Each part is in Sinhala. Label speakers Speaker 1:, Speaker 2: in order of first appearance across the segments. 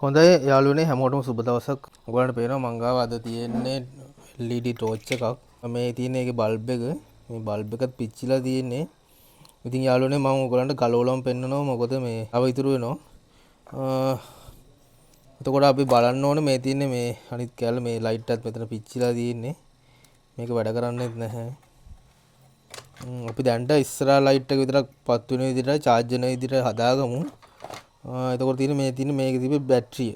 Speaker 1: හොඳයි යාළුවනේ හැමෝටම සුබ දවසක්. ඔයගලන්ට පේනවා මං ගාව අද තියෙන්නේ LED ටෝච් එකක්. මේ තියෙන එකේ බල්බ් එක. මේ බල්බ් එකත් පිච්චිලා තියෙන්නේ. ඉතින් යාළුවනේ මම ඔයගලන්ට ගලවලම පෙන්නනවා මොකද මේ තව ඉතුරු වෙනවා. එතකොට අපි බලන්න ඕනේ මේ තියෙන්නේ මේ අනිත් කැල මේ ලයිට් එකත් මෙතන පිච්චිලා තියෙන්නේ. මේක වැඩ කරන්නේත් නැහැ. අපි දැන්ට ඉස්සරහා ලයිට් එක විතරක් පත් වෙන විදිහට charge වෙන විදිහට හදාගමු. එතකොට තියෙන්නේ මේ තියෙන්නේ මේකේ තිබෙ බැටරිය.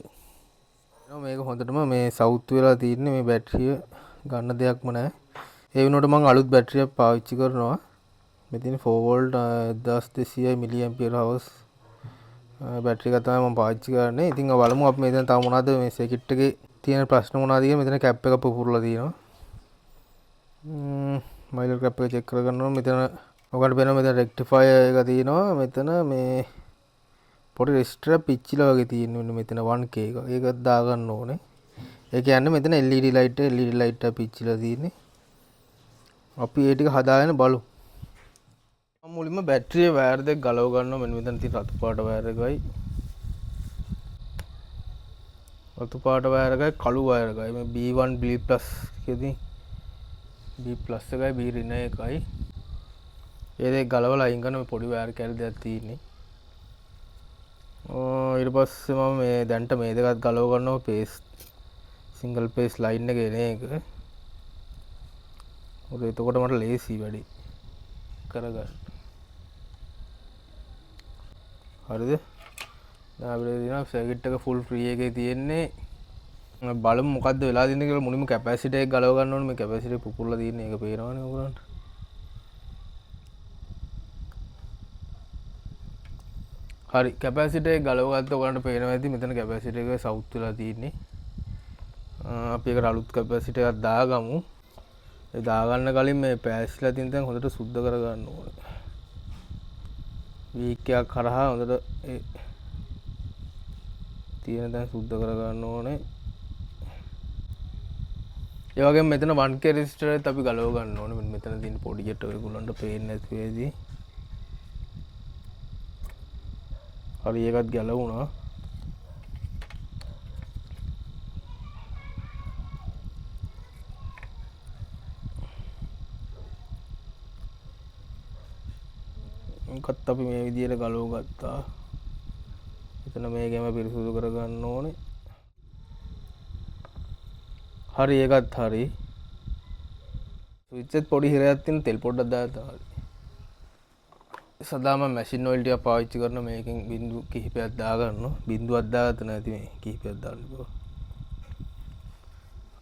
Speaker 1: මේක හොඳටම මේ සවුත් වෙලා තියෙන්නේ මේ බැටරිය ගන්න දෙයක්ම නැහැ. ඒ වෙනුවට මම අලුත් බැටරියක් පාවිච්චි කරනවා. මේ තියෙන 4 වෝල්ට් 1200 මිලි ඇම්පියර් හවර්ස් බැටරි එක තමයි මම පාවිච්චි කරන්නේ. ඉතින් බලමු අපි මෙතන තව මොනවද මේ සර්කිට් එකේ තියෙන ප්‍රශ්න මොනවද කියලා. මෙතන කැප් එක පුපුරලා තියෙනවා. මයිලර් කැප් එක චෙක් කරගන්නවා. මෙතන ඔයගොල්ලන්ට පේනවා මෙතන රෙක්ටිෆයර් එක තියෙනවා. මෙතන මේ පොඩි රෙසිස්ටර් පිච්චිලා වගේ තියෙනවා මෙතන 1K එක. ඒකත් දාගන්න ඕනේ. ඒ කියන්නේ මෙතන LED ලයිට් එක පිච්චිලා තියෙන්නේ. අපි ඒ ටික හදාගෙන බලමු. මම මුලින්ම බැටරියේ වයර් දෙක ගලව ගන්නවා. මෙන්න මෙතන තියෙන රතු පාට වයර් එකයි. රතු පාට වයර් එකයි කළු වයර් එකයි. මේ B1 B+ එකේදී B+ එකයි B ඍණ එකයි. ඒ දෙක ගලවලා අයින් කරන මේ පොඩි වයර් කැලි දෙකක් තියෙන්නේ. ඊට පස්සේ මම මේ දැන්ට මේ දෙකත් ගලව ගන්නවා පේස් සිංගල් පේස් ලයින් එක එන එක. මොකද එතකොට මට ලේසි වැඩි කරගන්න. හරිද? දැන් අපිට තියෙනවා සර්කිට් එක ෆුල් ෆ්‍රී එකේ තියෙන්නේ. බලමු මොකද්ද වෙලා තියෙන්නේ කියලා. මුලින්ම කැපැසිටර් එක ගලව ගන්න ඕනේ. මේ කැපැසිටර් එක පුපුරලා තියෙන එක පේනවනේ ඔයගොල්ලන්ට. හරි කැපැසිටර් එක ගලව ගත්ත ඔයගොල්ලන්ට පේනවා ඇති මෙතන කැපැසිටර් එක සවුත් වෙලා තියෙන්නේ. අපි ඒකට අලුත් කැපැසිටර් එකක් දාගමු. ඒ දාගන්න කලින් මේ පැස්ලා තියෙන තැන් හොඳට සුද්ධ කරගන්න ඕනේ. වීක් එකක් කරහා හොඳට ඒ තියෙන තැන් සුද්ධ කරගන්න ඕනේ. ඒ වගේම මෙතන 1K රෙසිස්ටර් එකත් අපි ගලව ගන්න ඕනේ. මෙතන තියෙන පොඩි ගැට ඔයගොල්ලන්ට පේන්නේ නැති වේදී. හරි ඒකත් ගැලවුණා. ඒකත් අපි මේ විදිහට ගලව ගත්තා. එතන මේකෙම පිරිසුදු කරගන්න ඕනේ. හරි ඒකත් හරි. ස්විච් එකත් පොඩි හිරයක් තියෙන තෙල් පොඩ්ඩක් දාලා හරි. සදාම මැෂින් ඔයිල් ටික පාවිච්චි කරන මේකෙන් බින්දු කිහිපයක් දාගන්නවා. බින්දුවක් දාගත්ත නැති මේ කිහිපයක් දාන්න ඕන.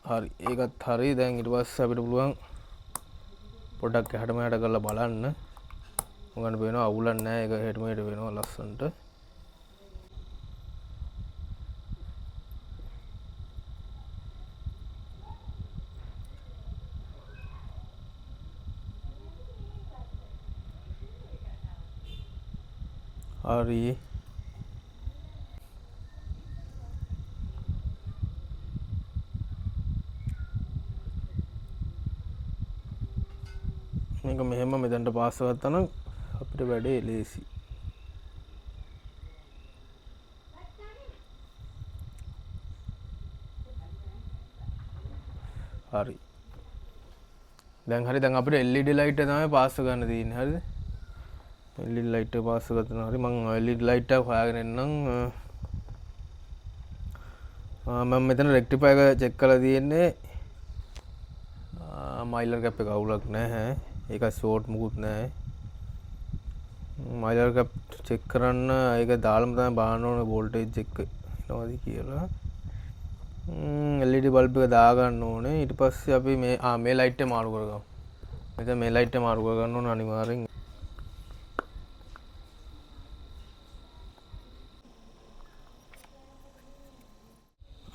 Speaker 1: හරි ඒකත් හරි. දැන් ඊට පස්සේ අපිට පුළුවන් පොඩ්ඩක් එහාට මෙහාට කරලා බලන්න. මොකක්ද වෙනව අවුලක් නැහැ. ඒක එහෙට මෙහෙට වෙනවා ලස්සනට. හරි මේක මෙහෙම මෙතනට පාස් ගත්තා නම් අපිට වැඩේ ලේසි. හරි දැන් හරි දැන් අපිට LED ලයිට් එක තමයි පාස් ගන්න තියෙන්නේ. හරිද? LED ලයිට් එක පාස් කරගත්තා. හරි මම LED ලයිට් එක හොයාගෙන එන්නම්. මම මෙතන රෙක්ටිෆයර් එක චෙක් කරලා තියෙන්නේ. මයිලර් කැප් එක අවුලක් නැහැ. ඒක ෂෝට් මුකුත් නැහැ. මයිලර් කැප් චෙක් කරන්න ඒක දාලම තමයි බලන්න ඕනේ වෝල්ටේජ් එක එනවද කියලා. LED බල්බ් එක දාගන්න ඕනේ. ඊට පස්සේ අපි මේ ලයිට් එක මාරු කරගමු. මෙතන මේ ලයිට් එක මාරු කරගන්න ඕනේ අනිවාර්යෙන්.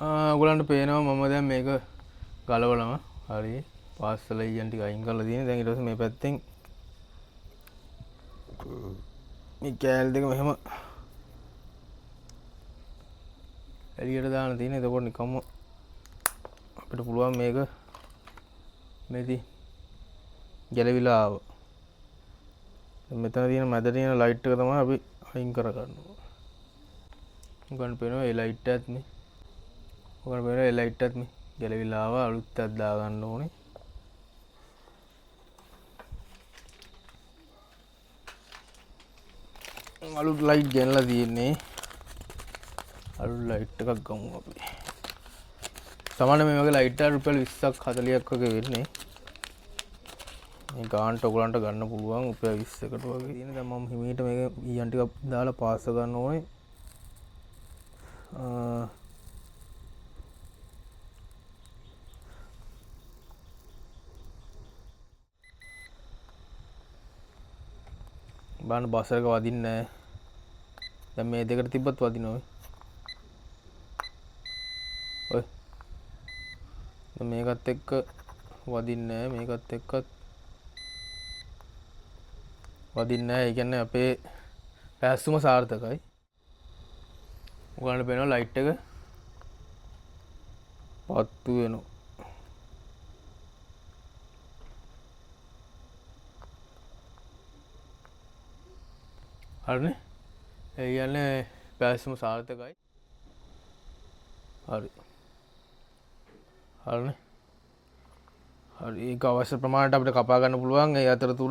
Speaker 1: ඔයගොල්ලන්ට පේනවා මම දැන් මේක ගලවලම හරි පාස්සල ඊයන් ටික අයින් කරලා තියෙනවා. දැන් ඊට පස්සේ මේ පැත්තෙන් මේ කෑල් දෙක මෙහෙම එළියට දාන්න තියෙනවා. එතකොට නිකම්ම අපිට පුළුවන් මේක මේදී ගැලවිලා ආව. මෙතන තියෙන මැද තියෙන ලයිට් එක තමයි අපි අයින් කරගන්න ඕනේ. ඔයගොල්ලන්ට පේනවා ඒ ලයිට් එකත් මේ. ඔයගොල්ලන්ට පේනවා ඒ ලයිට් එකත් මේ ගැලවිලා ආවා. අලුත් එකක් දාගන්න ඕනේ. අලුත් ලයිට් ගෙනලා තියෙන්නේ. අලුත් ලයිට් එකක් ගමු අපි. සාමාන්‍ය මේ වගේ ලයිට් එක රුපියල් 20ක් 40ක් වගේ වෙන්නේ. මේ ගානට ඔයගලන්ට ගන්න පුළුවන් රුපියල් 20කට වගේ. තියෙන දැන් මම හිමීට මේක ඊයන් ටිකක් දාලා පාස් ගන්න ඕනේ. බලන්න බස් එක වදින්නේ නැහැ. දැන් මේ දෙකට තිබ්බත් වදිනවා. ඔය. දැන් මේකත් එක්ක වදින්නේ නැහැ. මේකත් එක්කත් වදින්නේ නැහැ. ඒ කියන්නේ අපේ පැස්සුම සාර්ථකයි. ඔයගලන්ට පේනවා ලයිට් එක පත්තු වෙනවා. හරිනේ. ඒ කියන්නේ පැස්සුම සාර්ථකයි. හරි. හරිනේ. හරි ඒක අවශ්‍ය ප්‍රමාණයට අපිට කපා ගන්න පුළුවන්. ඒ අතරතුර